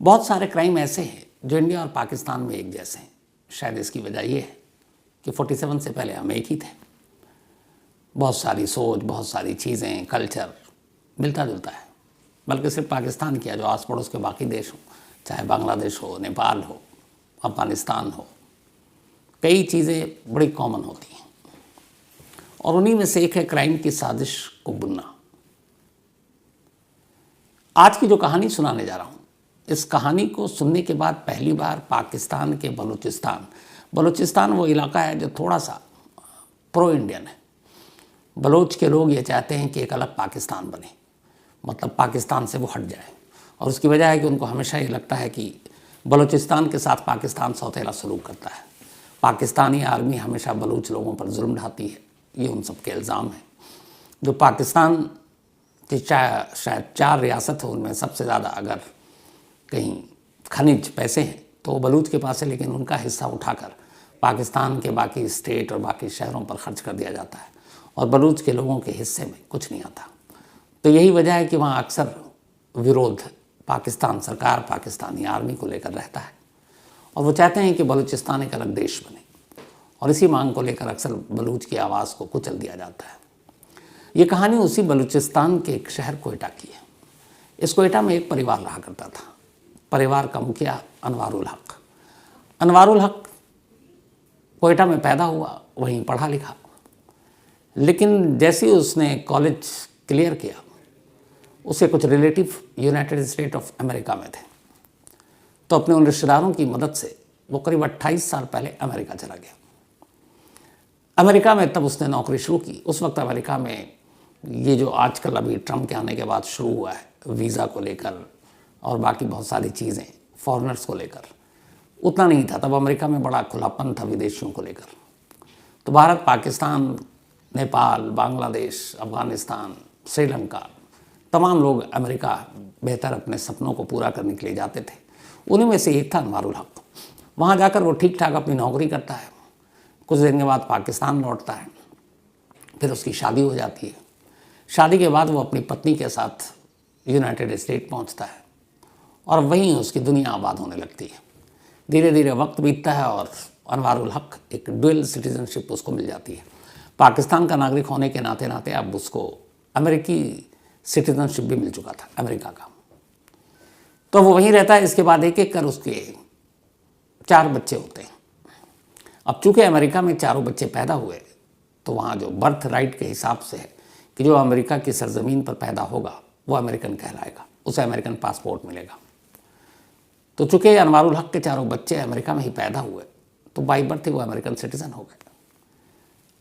बहुत सारे क्राइम ऐसे हैं जो इंडिया और पाकिस्तान में एक जैसे हैं। शायद इसकी वजह ये है कि 47 से पहले हम एक ही थे। बहुत सारी सोच, बहुत सारी चीज़ें, कल्चर मिलता जुलता है। बल्कि सिर्फ पाकिस्तान किया, जो आस पड़ोस के बाकी देश हों, चाहे बांग्लादेश हो, नेपाल हो, अफगानिस्तान हो, कई चीज़ें बड़ी कॉमन होती हैं। और उन्हीं में से एक है क्राइम की साजिश को बुनना। आज की जो कहानी सुनाने जा रहा हूँ, इस कहानी को सुनने के बाद पहली बार पाकिस्तान के बलूचिस्तान वो इलाका है जो थोड़ा सा प्रो इंडियन है। बलोच के लोग ये चाहते हैं कि एक अलग पाकिस्तान बने, मतलब पाकिस्तान से वो हट जाए। और उसकी वजह है कि उनको हमेशा ये लगता है कि बलूचिस्तान के साथ पाकिस्तान सौतेला सलूक करता है। पाकिस्तानी आर्मी हमेशा बलूच लोगों पर जुल्म ढाती है, ये उन सब के इल्ज़ाम है। जो पाकिस्तान की शायद 4 रियासत है, उनमें सबसे ज़्यादा अगर कहीं खनिज पैसे हैं तो वो बलूच के पास है, लेकिन उनका हिस्सा उठाकर पाकिस्तान के बाकी स्टेट और बाकी शहरों पर खर्च कर दिया जाता है और बलूच के लोगों के हिस्से में कुछ नहीं आता। तो यही वजह है कि वहाँ अक्सर विरोध पाकिस्तान सरकार, पाकिस्तानी आर्मी को लेकर रहता है और वो चाहते हैं कि बलूचिस्तान एक अलग देश बने। और इसी मांग को लेकर अक्सर बलूच की आवाज़ को कुचल दिया जाता है। ये कहानी उसी बलूचिस्तान के एक शहर कोयटा की है। इस कोयटा में एक परिवार रहा करता था। परिवार का मुखिया अनवारुल हक। अनवारुल हक कोयटा में पैदा हुआ, वहीं पढ़ा लिखा, लेकिन जैसे ही उसने कॉलेज क्लियर किया, उसे कुछ relative United state of America में थे। तो अपने उन रिश्तेदारों की मदद से वो करीब 28 साल पहले अमेरिका चला गया। अमेरिका में तब उसने नौकरी शुरू की। उस वक्त अमेरिका में ये जो आजकल अभी ट्रंप के आने के बाद शुरू हुआ है, वीज़ा को लेकर और बाकी बहुत सारी चीज़ें फॉरेनर्स को लेकर, उतना नहीं था। तब अमेरिका में बड़ा खुलापन था विदेशियों को लेकर। तो भारत, पाकिस्तान, नेपाल, बांग्लादेश, अफगानिस्तान, श्रीलंका, तमाम लोग अमेरिका बेहतर अपने सपनों को पूरा करने के लिए जाते थे। उन्हीं में से एक था अनवारुल हक। वहाँ जाकर वो ठीक ठाक अपनी नौकरी करता है। कुछ दिन के बाद पाकिस्तान लौटता है, फिर उसकी शादी हो जाती है। शादी के बाद वो अपनी पत्नी के साथ यूनाइटेड स्टेट पहुँचता है और वहीं उसकी दुनिया आबाद होने लगती है। धीरे धीरे वक्त बीतता है और अनवारुल हक एक डुअल सिटीजनशिप उसको मिल जाती है। पाकिस्तान का नागरिक होने के नाते नाते अब उसको अमेरिकी सिटीजनशिप भी मिल चुका था, अमेरिका का। तो वो वहीं रहता है। इसके बाद एक एक कर उसके 4 बच्चे होते हैं। अब चूँकि अमेरिका में चारों बच्चे पैदा हुए, तो वहाँ जो बर्थ राइट के हिसाब से है कि जो अमेरिका की सरजमीन पर पैदा होगा वो अमेरिकन कहलाएगा, उसे अमेरिकन पासपोर्ट मिलेगा। तो चूँकि अनवारुल हक के चारों बच्चे अमेरिका में ही पैदा हुए, तो बाई बर्थ ही वो अमेरिकन सिटीज़न हो गए।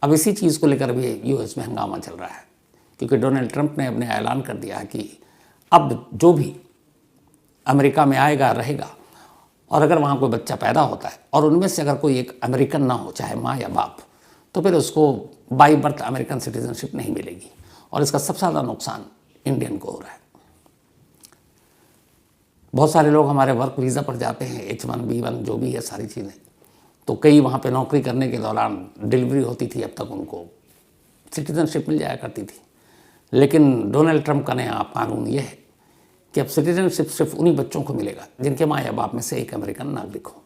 अब इसी चीज़ को लेकर भी यूएस में हंगामा चल रहा है, क्योंकि डोनाल्ड ट्रंप ने अपने ऐलान कर दिया है कि अब जो भी अमेरिका में आएगा, रहेगा, और अगर वहाँ कोई बच्चा पैदा होता है और उनमें से अगर कोई एक अमेरिकन ना हो, चाहे माँ या बाप, तो फिर उसको बाई बर्थ अमेरिकन सिटीजनशिप नहीं मिलेगी। और इसका सबसे ज़्यादा नुकसान इंडियन को हो रहा है। बहुत सारे लोग हमारे वर्क वीज़ा पर जाते हैं, H1, B1 जो भी है सारी चीज़ें, तो कई वहाँ पे नौकरी करने के दौरान डिलीवरी होती थी, अब तक उनको सिटीजनशिप मिल जाया करती थी। लेकिन डोनाल्ड ट्रंप का नया कानून ये है कि अब सिटीजनशिप सिर्फ उन्हीं बच्चों को मिलेगा जिनके माँ या बाप में से एक अमेरिकन नागरिक हो।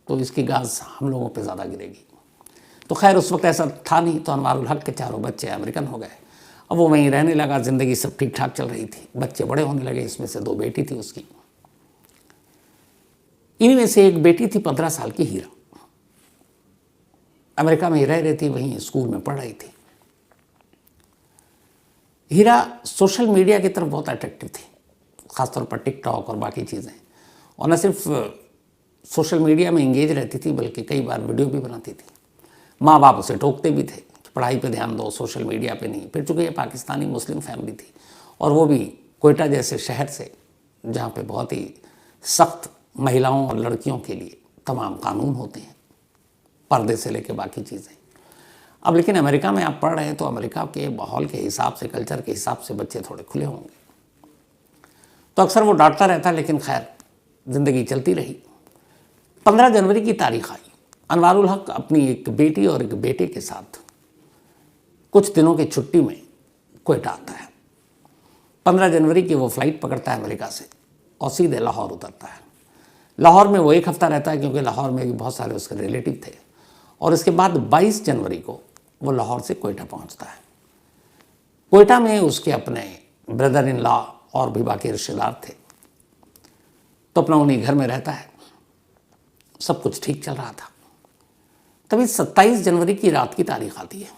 तो इसकी गाज हम लोगों पे ज़्यादा गिरेगी। तो खैर उस वक्त ऐसा था नहीं, तो अनवारुल हक के चारों बच्चे अमेरिकन हो गए। अब वो वहीं रहने लगा, ज़िंदगी सब ठीक ठाक चल रही थी, बच्चे बड़े होने लगे। इसमें से 2 बेटी थी उसकी। इन्हीं में से एक बेटी थी 15 साल की, हीरा। अमेरिका में ही रह रही थी, वहीं स्कूल में पढ़ रही थी। हीरा सोशल मीडिया की तरफ बहुत अट्रैक्टिव थी, ख़ासतौर पर टिकटॉक और बाकी चीज़ें। और न सिर्फ सोशल मीडिया में इंगेज रहती थी, बल्कि कई बार वीडियो भी बनाती थी। माँ बाप उसे टोकते भी थे कि पढ़ाई पे ध्यान दो, सोशल मीडिया पे नहीं। फिर चूँकि ये पाकिस्तानी मुस्लिम फैमिली थी और वो भी कोयटा जैसे शहर से, जहाँ पे बहुत ही सख्त महिलाओं और लड़कियों के लिए तमाम कानून होते हैं, पर्दे से लेके बाकी चीज़ें। अब लेकिन अमेरिका में आप पढ़ रहे हैं, तो अमेरिका के माहौल के हिसाब से, कल्चर के हिसाब से बच्चे थोड़े खुले होंगे। तो अक्सर वो डांटता रहता, लेकिन खैर ज़िंदगी चलती रही। 15 जनवरी की तारीख आई। अनवारुल हक अपनी एक बेटी और एक बेटे के साथ कुछ दिनों की छुट्टी में कोयटा आता है। 15 जनवरी की वो फ़्लाइट पकड़ता है अमेरिका से और सीधे लाहौर उतरता है। लाहौर में वो 1 हफ्ता रहता है क्योंकि लाहौर में भी बहुत सारे उसके रिलेटिव थे। और इसके बाद 22 जनवरी को वो लाहौर से कोयटा पहुंचता है। कोयटा में उसके अपने ब्रदर इन लॉ और भी बाकी रिश्तेदार थे, तो अपना उन्हीं घर में रहता है। सब कुछ ठीक चल रहा था। तभी 27 जनवरी की रात की तारीख आती है।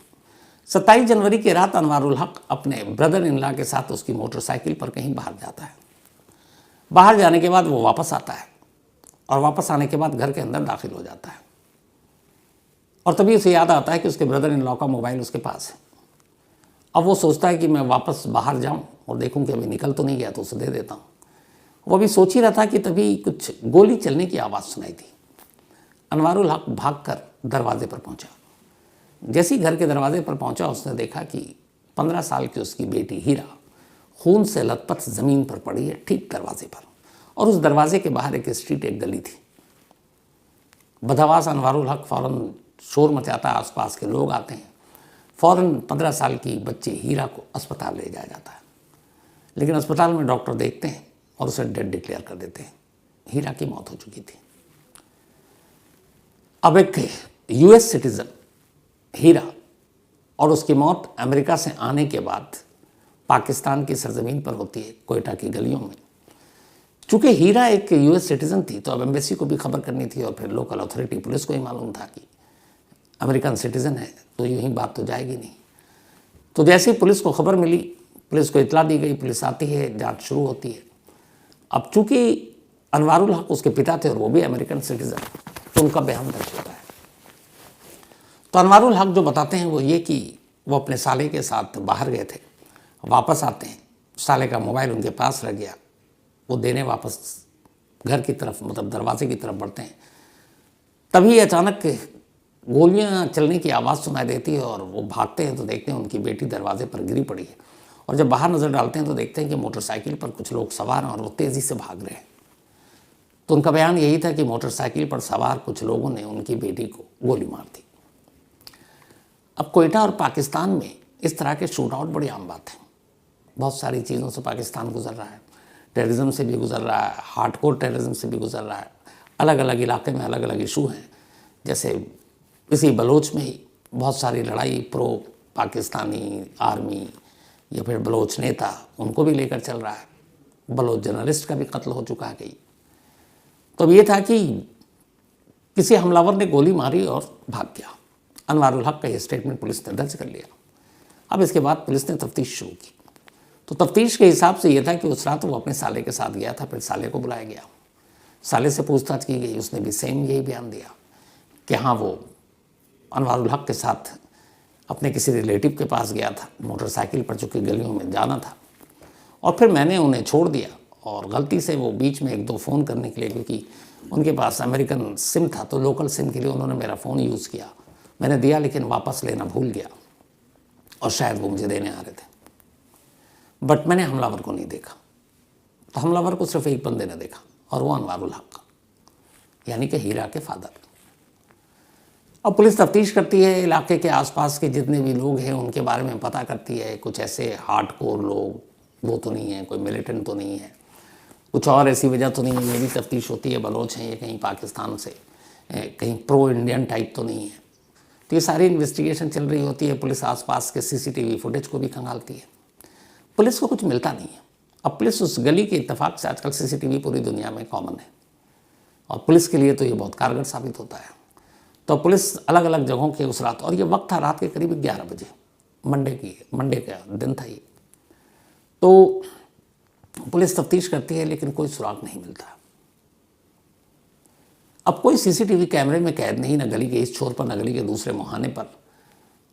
27 जनवरी की रात अनवारुल हक अपने ब्रदर इन लॉ के साथ उसकी मोटरसाइकिल पर कहीं बाहर जाता है। बाहर जाने के बाद वो वापस आता है और वापस आने के बाद घर के अंदर दाखिल हो जाता है। और तभी उसे याद आता है कि उसके ब्रदर इन लॉ का मोबाइल उसके पास है। अब वो सोचता है कि मैं वापस बाहर जाऊं और देखूं कि अभी निकल तो नहीं गया, तो उसे दे देता हूं। वो अभी सोच ही रहा था कि तभी कुछ गोली चलने की आवाज़ सुनाई दी। अनवारुल हक भागकर दरवाजे पर पहुंचा। जैसे ही घर के दरवाजे पर पहुंचा, उसने देखा कि 15 साल की उसकी बेटी हीरा खून से लथपथ ज़मीन पर पड़ी है ठीक दरवाजे पर। और उस दरवाजे के बाहर एक स्ट्रीट, एक गली थी। बदहवास अनवारुल हक फ़ौरन शोर मचाता है, आसपास के लोग आते हैं। फ़ौरन 15 साल की बच्ची हीरा को अस्पताल ले जाया जाता है। लेकिन अस्पताल में डॉक्टर देखते हैं और उसे डेड डिक्लेयर कर देते हैं। हीरा की मौत हो चुकी थी। अब एक यूएस सिटीज़न हीरा और उसकी मौत अमेरिका से आने के बाद पाकिस्तान की सरजमीन पर होती है, कोयटा की गलियों में। चूँकि हीरा एक यूएस सिटीज़न थी, तो अब एम्बेसी को भी खबर करनी थी और फिर लोकल अथॉरिटी पुलिस को ही मालूम था कि अमेरिकन सिटीज़न है, तो यूँ ही बात तो जाएगी नहीं। तो जैसे ही पुलिस को खबर मिली, पुलिस को इतला दी गई, पुलिस आती है, जांच शुरू होती है। अब चूँकि अनवारुल हक उसके पिता थे और वो भी अमेरिकन सिटीज़न, तो उनका बयान दर्ज होता है। तो अनवारुल हक जो बताते हैं वो ये कि वो अपने साले के साथ बाहर गए थे, वापस आते हैं, साले का मोबाइल उनके पास रह गया। वो देने वापस घर की तरफ, मतलब दरवाजे की तरफ बढ़ते हैं। तभी अचानक गोलियां चलने की आवाज़ सुनाई देती है और वो भागते हैं तो देखते हैं उनकी बेटी दरवाजे पर गिरी पड़ी है। और जब बाहर नज़र डालते हैं तो देखते हैं कि मोटरसाइकिल पर कुछ लोग सवार हैं और वो तेज़ी से भाग रहे हैं। तो उनका बयान यही था कि मोटरसाइकिल पर सवार कुछ लोगों ने उनकी बेटी को गोली मार दी। अब कोयटा और पाकिस्तान में इस तरह के शूट आउट बड़ी आम बात है। बहुत सारी चीज़ों से पाकिस्तान गुजर रहा है, टेररिज्म से भी गुजर रहा है, हार्डकोर टेररिज्म से भी गुजर रहा है। अलग अलग इलाके में अलग अलग इशू हैं। जैसे इसी बलोच में ही बहुत सारी लड़ाई प्रो पाकिस्तानी आर्मी या फिर बलोच नेता, उनको भी लेकर चल रहा है। बलोच जर्नलिस्ट का भी कत्ल हो चुका है कहीं। तो अब ये था कि किसी हमलावर ने गोली मारी और भाग गया। अनवारुल हक का ये स्टेटमेंट पुलिस ने दर्ज कर लिया। अब इसके बाद पुलिस ने तफ्तीश शुरू की। तो तफ्तीश के हिसाब से ये था कि उस रात वो अपने साले के साथ गया था। फिर साले को बुलाया गया, साले से पूछताछ की गई। उसने भी सेम यही बयान दिया कि हाँ, वो अनवारुल हक के साथ अपने किसी रिलेटिव के पास गया था, मोटरसाइकिल पर, चूँकि गलियों में जाना था। और फिर मैंने उन्हें छोड़ दिया और गलती से वो बीच में 1-2 फ़ोन करने के लिए, क्योंकि उनके पास अमेरिकन सिम था, तो लोकल सिम के लिए उन्होंने मेरा फ़ोन यूज़ किया। मैंने दिया लेकिन वापस लेना भूल गया और शायद वो मुझे देने आ रहे थे। बट मैंने हमलावर को नहीं देखा। तो हमलावर को सिर्फ एक बंदे ने देखा और वो अनवारुल हक, यानी कि हीरा के फादर। अब पुलिस तफ्तीश करती है, इलाके के आसपास के जितने भी लोग हैं उनके बारे में पता करती है। कुछ ऐसे हार्डकोर लोग वो तो नहीं है, कोई मिलिटेंट तो नहीं है, कुछ और ऐसी वजह तो नहीं है। ये भी तफ्तीश होती है, बलोच हैं ये कहीं पाकिस्तान से, कहीं प्रो इंडियन टाइप तो नहीं है। तो ये सारी इन्वेस्टिगेशन चल रही होती है। पुलिस आसपास के सीसीटीवी फुटेज को भी खंगालती है। पुलिस को कुछ मिलता नहीं है। अब पुलिस उस गली के इत्तेफाक से, आजकल सीसीटीवी पूरी दुनिया में कॉमन है और पुलिस के लिए तो ये बहुत कारगर साबित होता है। तो पुलिस अलग अलग जगहों के उस रात, और ये वक्त था रात के करीब 11 बजे, मंडे का दिन था ये। तो पुलिस तफ्तीश करती है लेकिन कोई सुराग नहीं मिलता। अब कोई सीसीटीवी कैमरे में कैद नहीं, न गली के इस छोर पर न गली के दूसरे मुहाने पर।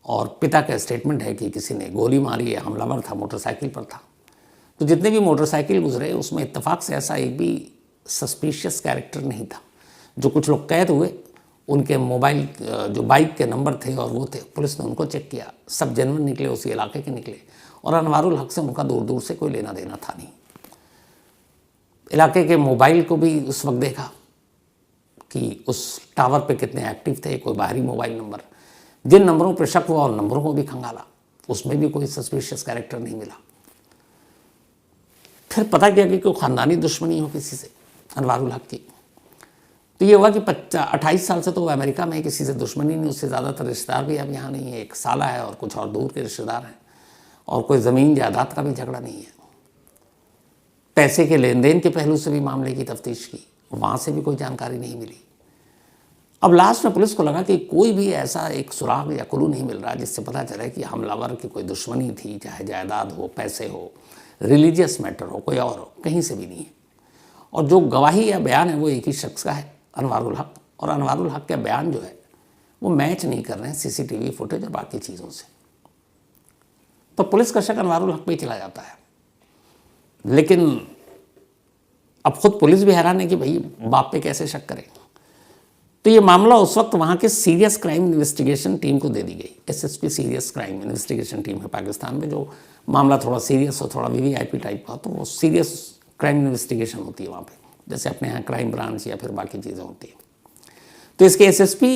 और पिता का स्टेटमेंट है कि किसी ने गोली मारी है, हमलावर था, मोटरसाइकिल पर था। तो जितने भी मोटरसाइकिल गुजरे उसमें इत्तेफाक से ऐसा एक भी सस्पिशियस कैरेक्टर नहीं था। जो कुछ लोग कैद हुए उनके मोबाइल, जो बाइक के नंबर थे और वो थे, पुलिस ने उनको चेक किया, सब जेन्युइन निकले, उसी इलाके के निकले। और अनवारुल हक से उनका दूर दूर से कोई लेना देना था नहीं। इलाके के मोबाइल को भी उस वक्त देखा कि उस टावर पे कितने एक्टिव थे, कोई बाहरी मोबाइल नंबर। जिन नंबरों पर शक हुआ और नंबरों को भी खंगाला, उसमें भी कोई सस्पिशियस कैरेक्टर नहीं मिला। फिर पता किया कि कोई ख़ानदानी दुश्मनी हो किसी से अनवारुल हक की, तो ये हुआ कि 28 साल से तो वो अमेरिका में किसी से दुश्मनी नहीं, उससे ज़्यादातर रिश्तेदार भी अब यहाँ नहीं है, एक साला है और कुछ और दूर के रिश्तेदार हैं, और कोई ज़मीन जायदाद का भी झगड़ा नहीं है। पैसे के लेन देन के पहलू से भी मामले की तफ्तीश की, वहाँ से भी कोई जानकारी नहीं मिली। अब लास्ट में पुलिस को लगा कि कोई भी ऐसा एक सुराग या क्लू नहीं मिल रहा जिससे पता चले कि हमलावर की कोई दुश्मनी थी, चाहे जायदाद हो, पैसे हो, रिलीजियस मैटर हो, कोई और हो, कहीं से भी नहीं है। और जो गवाही या बयान है वो एक ही शख्स का है, अनवारुल हक, और अनवारुल हक के बयान जो है वो मैच नहीं कर रहे हैं सीसीटीवी फुटेज और बाकी चीज़ों से। तो पुलिस का शक अनवारुल हक पे ही चला जाता है। लेकिन अब खुद पुलिस भी हैरान है कि भाई बाप पे कैसे शक करें। तो ये मामला उस वक्त वहाँ के सीरियस क्राइम इन्वेस्टिगेशन टीम को दे दी गई। SSP serious crime investigation team है पाकिस्तान में, जो मामला थोड़ा सीरियस हो, थोड़ा वीवीआईपी टाइप का, तो वो सीरियस क्राइम इन्वेस्टिगेशन होती है वहाँ पे, जैसे अपने यहाँ क्राइम ब्रांच या फिर बाकी चीज़ें होती हैं। तो इसके एसएसपी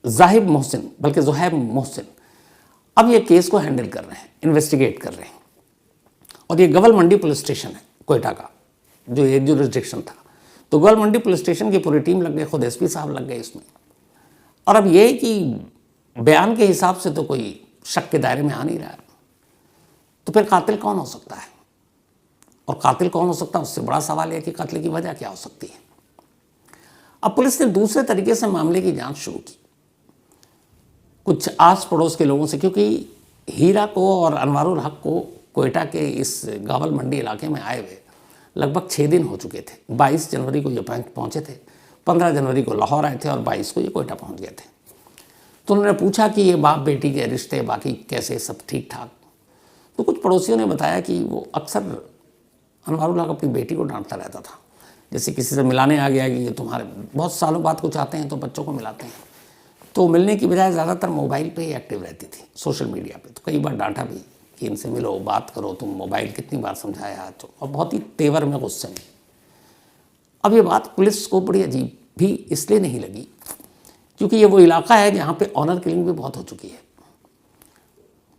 जाहिब मोहसिन, बल्कि जोहैब मोहसिन, अब ये केस को हैंडल कर रहे हैं, इन्वेस्टिगेट कर रहे हैं। और ये गवल मंडी पुलिस स्टेशन है कोयटा का, जो ये जुरिस्डिक्शन था। तो गवल मंडी पुलिस स्टेशन की पूरी टीम लग गई, खुद एसपी साहब लग गए इसमें। और अब ये कि बयान के हिसाब से तो कोई शक के दायरे में आ नहीं रहा है, तो फिर कातिल कौन हो सकता है? और कातिल कौन हो सकता है, उससे बड़ा सवाल है कि कत्ल की वजह क्या हो सकती है। अब पुलिस ने दूसरे तरीके से मामले की जांच शुरू की, कुछ आस पड़ोस के लोगों से, क्योंकि हीरा को और अनवारुल हक को कोयटा के इस गावल मंडी इलाके में आए हुए लगभग 6 दिन हो चुके थे। 22 जनवरी को ये पहुँचे थे, 15 जनवरी को लाहौर आए थे और 22 को ये कोयटा पहुँच गए थे। तो उन्होंने पूछा कि ये बाप बेटी के रिश्ते बाकी कैसे, सब ठीक ठाक। तो कुछ पड़ोसियों ने बताया कि वो अक्सर अनवारुल हक अपनी बेटी को डांटता रहता था, जैसे किसी से मिलाने आ गया कि ये तुम्हारे, बहुत सालों बाद कुछ आते हैं तो बच्चों को मिलाते हैं, तो मिलने की बजाय ज़्यादातर मोबाइल पे ही एक्टिव रहती थी, सोशल मीडिया पे। तो कई बार डांटा भी कि इनसे मिलो, बात करो, तुम मोबाइल कितनी बार समझाया, तो और बहुत ही तेवर में, गुस्से में। अब ये बात पुलिस को बड़ी अजीब भी इसलिए नहीं लगी क्योंकि ये वो इलाका है जहाँ पे ऑनर किलिंग भी बहुत हो चुकी है।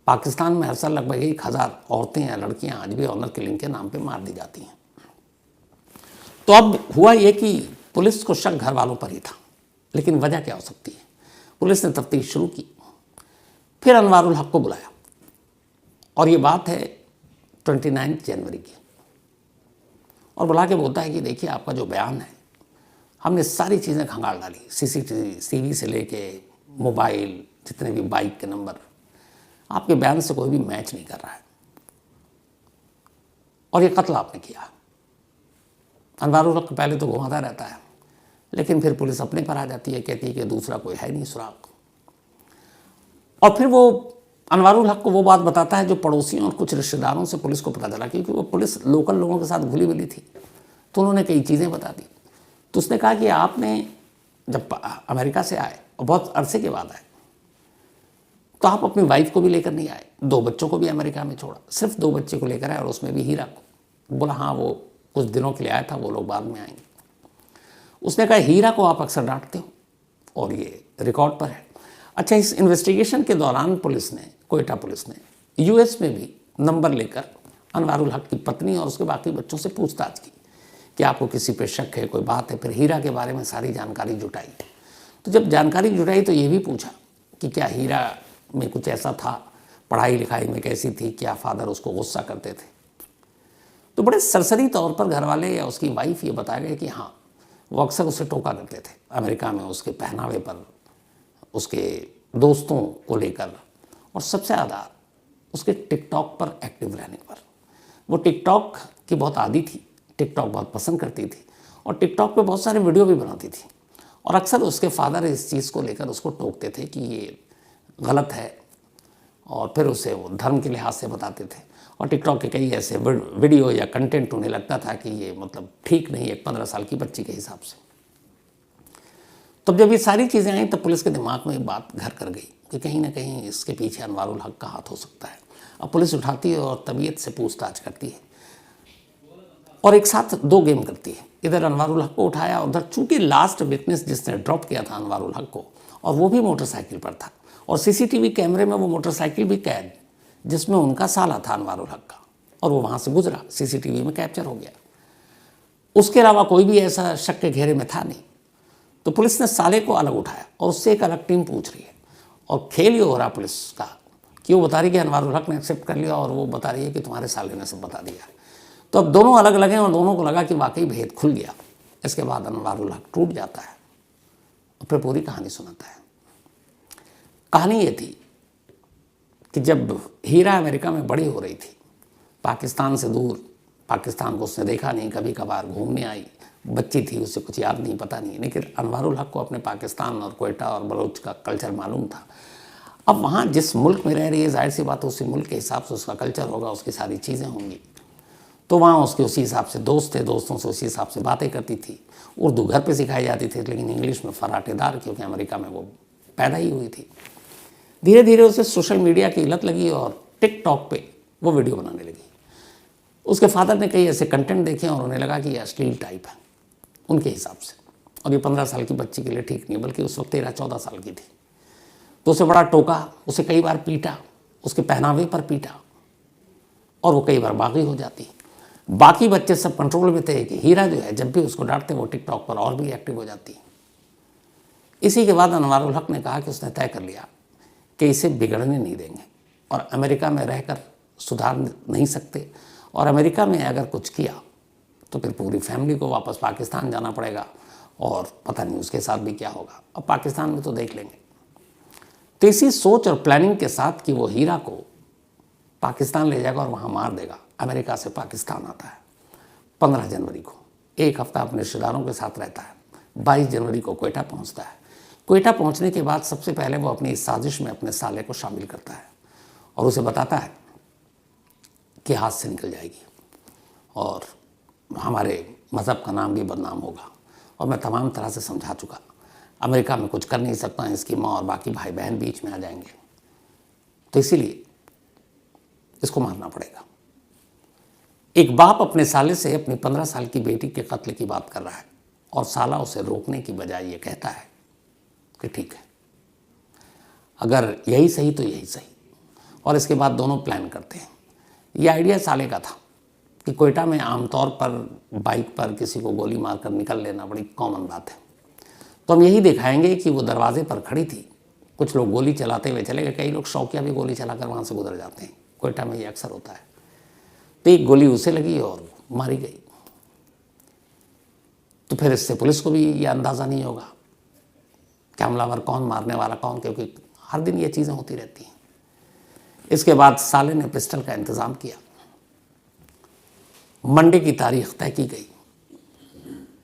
पाकिस्तान में हर साल लगभग 1000 औरतें या लड़कियाँ आज भी ऑनर किलिंग के नाम पे मार दी जाती हैं। तो अब हुआ ये कि पुलिस को शक घर वालों पर ही था, लेकिन वजह क्या हो सकती है? पुलिस ने तफ्तीश शुरू की, फिर अनवारुल हक को बुलाया, और ये बात है 29 जनवरी की, और बुला के बोलता है कि देखिए आपका जो बयान है, हमने सारी चीज़ें खंगाल डाली, सीसीटीवी से लेके मोबाइल, जितने भी बाइक के नंबर, आपके बयान से कोई भी मैच नहीं कर रहा है, और ये कत्ल आपने किया। अनवारुल हक पहले तो घुमाता रहता है, लेकिन फिर पुलिस अपने पर आ जाती है, कहती है कि दूसरा कोई है नहीं सुराग। और फिर वो अनवारुल हक को वो बात बताता है जो पड़ोसियों और कुछ रिश्तेदारों से पुलिस को पता चला, क्योंकि वो पुलिस लोकल लोगों के साथ घुली मिली थी, तो उन्होंने कई चीज़ें बता दी। तो उसने कहा कि आपने जब अमेरिका से आए और बहुत अरसे के बाद आए, तो आप अपनी वाइफ को भी लेकर नहीं आए, 2 बच्चों को भी अमेरिका में छोड़ा, सिर्फ 2 बच्चे को लेकर आए, और उसमें भी हीरा को। बोला हाँ वो कुछ दिनों के लिए आया था, वो लोग बाद में आएंगे। उसने कहा हीरा को आप अक्सर डांटते हो, और ये रिकॉर्ड पर है। अच्छा, इस इन्वेस्टिगेशन के दौरान पुलिस ने, कोयटा पुलिस ने यूएस में भी नंबर लेकर अनवारुल हक की पत्नी और उसके बाकी बच्चों से पूछताछ की कि आपको किसी पे शक है, कोई बात है। फिर हीरा के बारे में सारी जानकारी जुटाई। तो जब जानकारी जुटाई तो ये भी पूछा कि क्या हीरा में कुछ ऐसा था, पढ़ाई लिखाई में कैसी थी, क्या फादर उसको गुस्सा करते थे। तो बड़े सरसरी तौर पर घर वाले या उसकी वाइफ ये बताया गया कि हाँ, वो अक्सर उसे टोका करते थे अमेरिका में, उसके पहनावे पर, उसके दोस्तों को लेकर, और सबसे ज़्यादा उसके टिकटॉक पर एक्टिव रहने पर। वो टिकटॉक की बहुत आदी थी, टिकटॉक बहुत पसंद करती थी, और टिकटॉक पे बहुत सारे वीडियो भी बनाती थी, और अक्सर उसके फादर इस चीज़ को लेकर उसको टोकते थे कि ये गलत है, और फिर उसे वो धर्म के लिहाज से बताते थे। और टिकटॉक के कई ऐसे वीडियो या कंटेंट उन्हें लगता था कि ये मतलब ठीक नहीं है 15 साल की बच्ची के हिसाब से। तब जब ये सारी चीज़ें आई तब पुलिस के दिमाग में एक बात घर कर गई कि कहीं ना कहीं इसके पीछे अनवारुल हक का हाथ हो सकता है। अब पुलिस उठाती है और तबीयत से पूछताछ करती है, और एक साथ 2 गेम करती है। इधर अनवारुल हक को उठाया, उधर चूंकि लास्ट विटनेस जिसने ड्रॉप किया था अनवारुल हक को, और वो भी मोटरसाइकिल पर था, और सीसीटीवी कैमरे में वो मोटरसाइकिल भी कैद, जिसमें उनका साला था अनवारुल हक का, और वो वहाँ से गुजरा, सीसीटीवी में कैप्चर हो गया। उसके अलावा कोई भी ऐसा शक के घेरे में था नहीं। तो पुलिस ने साले को अलग उठाया और उससे एक अलग टीम पूछ रही है, और खेल ये हो रहा पुलिस का कि वो बता रही है कि अनवारुल हक ने एक्सेप्ट कर लिया और वो बता रही है कि तुम्हारे साले ने सब बता दिया। तो अब दोनों अलग लगे और दोनों को लगा कि वाकई भेद खुल गया। इसके बाद अनवारुल हक टूट जाता है और फिर पूरी कहानी सुनाता है। कहानी ये थी कि जब हीरा अमेरिका में बड़ी हो रही थी, पाकिस्तान से दूर, पाकिस्तान को उसने देखा नहीं, कभी कभार घूमने आई, बच्ची थी, उसे कुछ याद नहीं, पता नहीं, लेकिन अनवारुल हक को अपने पाकिस्तान और क्वेटा और बलोच का कल्चर मालूम था। अब वहाँ जिस मुल्क में रह रही है, जाहिर सी बात है उसी मुल्क के हिसाब से उसका कल्चर होगा, उसकी सारी चीज़ें होंगी। तो वहाँ उसके उसी हिसाब से दोस्त थे, दोस्तों से उसी हिसाब से बातें करती थी। उर्दू घर पे सिखाई जाती थी, लेकिन इंग्लिश में फराटेदार, क्योंकि अमेरिका में वो पैदा ही हुई थी। धीरे धीरे उसे सोशल मीडिया की लत लगी और टिकटॉक पे वो वीडियो बनाने लगी। उसके फादर ने कई ऐसे कंटेंट देखे और उन्हें लगा कि ये अश्लील टाइप है उनके हिसाब से, और ये 15 साल की बच्ची के लिए ठीक नहीं, बल्कि उस वक्त 13-14 साल की थी। तो उसे बड़ा टोका, उसे कई बार पीटा, उसके पहनावे पर पीटा, और वो कई बार बागी हो जाती। बाकी बच्चे सब कंट्रोल में थे कि हीरा जो है जब भी उसको डांटते वो टिकटॉक पर और भी एक्टिव हो जाती। इसी के बाद अनवारुल हक ने कहा कि उसने तय कर लिया कि इसे बिगड़ने नहीं देंगे, और अमेरिका में रहकर सुधार नहीं सकते, और अमेरिका में अगर कुछ किया तो फिर पूरी फैमिली को वापस पाकिस्तान जाना पड़ेगा, और पता नहीं उसके साथ भी क्या होगा। अब पाकिस्तान में तो देख लेंगे। तो इसी सोच और प्लानिंग के साथ कि वो हीरा को पाकिस्तान ले जाएगा और वहाँ मार देगा, अमेरिका से पाकिस्तान आता है 15 जनवरी को। एक हफ्ता अपने रिश्तेदारों के साथ रहता है। 22 जनवरी को क्वेटा पहुँचता है। क्वेटा पहुँचने के बाद सबसे पहले वो अपनी इस साजिश में अपने साले को शामिल करता है और उसे बताता है कि हाथ से निकल जाएगी और हमारे मज़हब का नाम भी बदनाम होगा, और मैं तमाम तरह से समझा चुका, अमेरिका में कुछ कर नहीं सकता, इसकी माँ और बाकी भाई बहन बीच में आ जाएंगे, तो इसीलिए इसको मारना पड़ेगा। एक बाप अपने साले से अपनी 15 साल की बेटी के कत्ल की बात कर रहा है, और साला उसे रोकने की बजाय ये कहता है कि ठीक है, अगर यही सही तो यही सही। और इसके बाद दोनों प्लान करते हैं। ये आइडिया साले का था कि क्वेटा में आमतौर पर बाइक पर किसी को गोली मारकर निकल लेना बड़ी कॉमन बात है, तो हम यही दिखाएंगे कि वो दरवाजे पर खड़ी थी, कुछ लोग गोली चलाते हुए चले गए, कई लोग शौकिया भी गोली चलाकर वहाँ से गुजर जाते हैं, क्वेटा में ये अक्सर होता है। तो एक गोली उसे लगी और मारी गई। तो फिर इससे पुलिस को भी ये अंदाज़ा नहीं होगा कि हमलावर कौन, मारने वाला कौन, क्योंकि हर दिन ये चीज़ें होती रहती हैं। इसके बाद साले ने पिस्टल का इंतज़ाम किया। मंडे की तारीख तय की गई।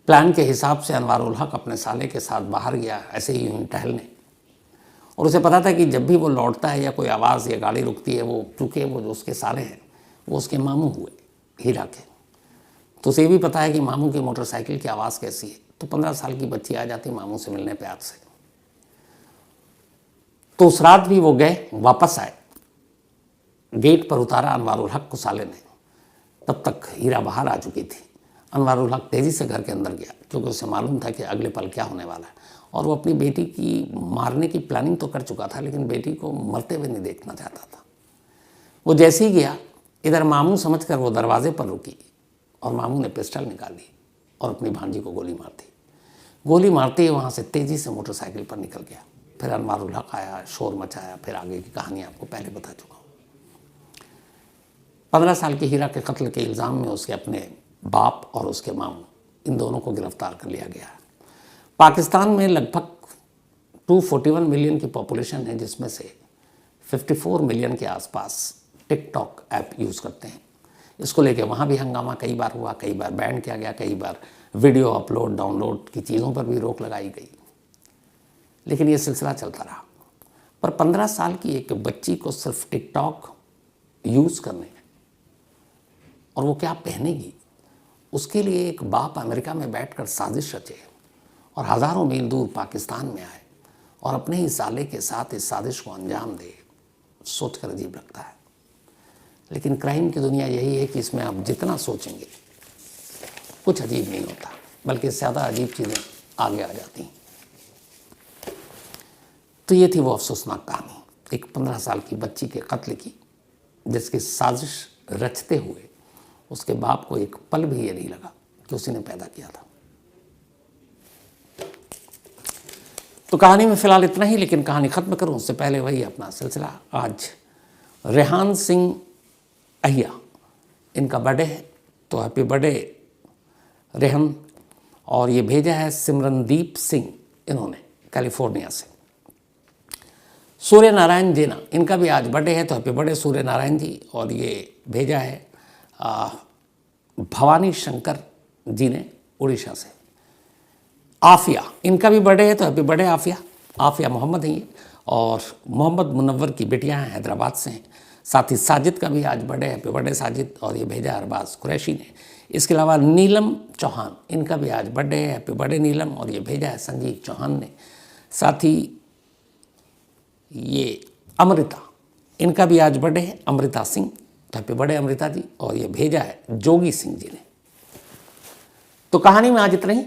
प्लान के हिसाब से अनवारुल हक अपने साले के साथ बाहर गया, ऐसे ही यूं टहलने, और उसे पता था कि जब भी वो लौटता है या कोई आवाज़ या गाड़ी रुकती है, वो चूँकि वो जो उसके साले हैं वो उसके मामू हुए हीरा के, तो उसे भी पता है कि मामू की मोटरसाइकिल की आवाज़ कैसी है। तो 15 साल की बच्ची आ जाती मामू से मिलने प्यार से। तो उस रात भी वो गए, वापस आए, गेट पर उतारा अनवारुल हक को साले ने। तब तक हीरा बाहर आ चुकी थी। अनवारुल हक तेज़ी से घर के अंदर गया, क्योंकि उसे मालूम था कि अगले पल क्या होने वाला है, और वो अपनी बेटी की मारने की प्लानिंग तो कर चुका था, लेकिन बेटी को मरते हुए नहीं देखना चाहता था। वो जैसे ही गया, इधर मामू समझकर वो दरवाजे पर रुकी, और मामू ने पिस्टल निकाली और अपनी भांजी को गोली मार दी। गोली मारते ही वहाँ से तेज़ी से मोटरसाइकिल पर निकल गया। फिर अनवारुल हक आया, शोर मचाया, फिर आगे की कहानी आपको पहले बता चुका हूँ। 15 साल के हीरा के कत्ल के इल्ज़ाम में उसके अपने बाप और उसके मामू, इन दोनों को गिरफ्तार कर लिया गया है। पाकिस्तान में लगभग 241 मिलियन की पॉपुलेशन है, जिसमें से 54 मिलियन के आसपास टिकटॉक ऐप यूज़ करते हैं। इसको लेके वहाँ भी हंगामा कई बार हुआ, कई बार बैन किया गया, कई बार वीडियो अपलोड डाउनलोड की चीज़ों पर भी रोक लगाई गई, लेकिन ये सिलसिला चलता रहा। पर 15 साल की एक बच्ची को सिर्फ टिकटॉक यूज़ करने और वो क्या पहनेगी, उसके लिए एक बाप अमेरिका में बैठकर साजिश रचे और हज़ारों मील दूर पाकिस्तान में आए और अपने ही साले के साथ इस साजिश को अंजाम दे, सोचकर अजीब लगता है। लेकिन क्राइम की दुनिया यही है कि इसमें आप जितना सोचेंगे कुछ अजीब नहीं होता, बल्कि ज़्यादा अजीब चीज़ें आगे आ जाती हैं। तो ये थी वो अफसोसनाक कहानी एक 15 साल की बच्ची के कत्ल की, जिसकी साजिश रचते हुए उसके बाप को एक पल भी ये नहीं लगा कि उसी ने पैदा किया था। तो कहानी में फ़िलहाल इतना ही, लेकिन कहानी ख़त्म करूं उससे पहले वही अपना सिलसिला। आज रेहान सिंह अहिया, इनका बर्थडे है, तो हैप्पी बर्थडे रेहन। और ये भेजा है सिमरनदीप सिंह, इन्होंने कैलिफोर्निया से। सूर्य नारायण जेना, इनका भी आज बर्थडे है, तो हैप्पी बर्थडे सूर्य नारायण जी। और ये भेजा है भवानी शंकर जी ने उड़ीसा से। आफिया, इनका भी बर्थडे है, तो हैप्पी बर्थडे आफिया। आफिया मोहम्मद हैं ये, और मोहम्मद मुनव्वर की बेटियां हैं, हैदराबाद से हैं। साथ ही साजिद का भी आज बर्थडे, हैप्पी बर्थडे साजिद। और ये भेजा अरबाज कुरैशी ने। इसके अलावा नीलम चौहान, इनका भी आज बर्थडे है, हैप्पी बर्थडे नीलम। और ये भेजा है संजीव चौहान ने। साथ ही ये अमृता, इनका भी आज बर्थडे है, अमृता सिंह, तो हैप्पी बर्थडे अमृता जी। और ये भेजा है जोगी सिंह जी ने। तो कहानी में आज इतना ही।